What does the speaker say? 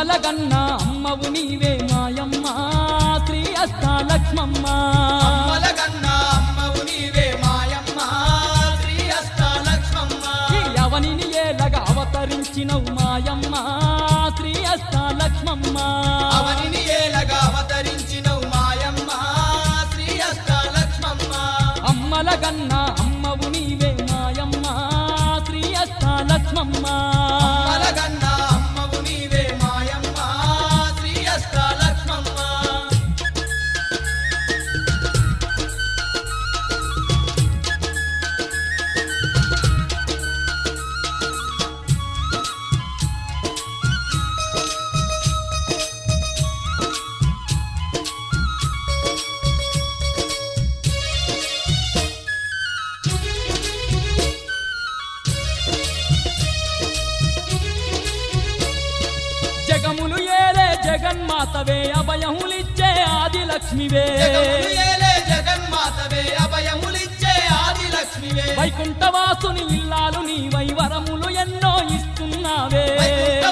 అమ్మలగన్న అమ్మవు నీవే మాయమ్మ శ్రీ అష్టాలక్ష్మమ్మ అమ్మలగన్న అమ్మవు నీవే మాయమ్మ శ్రీ అష్టాలక్ష్మమ్మ అవనిని ఏలగా అవతరించినవు మాయమ్మ శ్రీ అష్టాలక్ష్మమ్మ అవనిని ఏలగా అవతరించినవు మాయమ్మ శ్రీ అష్టాలక్ష్మమ్మ అమ్మలగన్న అమ్మవు నీవే మాయమ్మ శ్రీ అష్టాలక్ష్మమ్మ అమ్మలగన్న అమ్మవు నీవే మాయమ్మ శ్రీ అష్టాలక్ష్మమ్మ జగములు ఏలే జగన్మాతవే అభయములిచ్చే ఆదిలక్ష్మివే జగములు ఏలే జగన్మాతవే అభయములిచ్చే ఆదిలక్ష్మివే వైకుంఠవాసుని ఇల్లాలు నీవై వరములు ఎన్నో ఇస్తున్నావే వైకుంఠ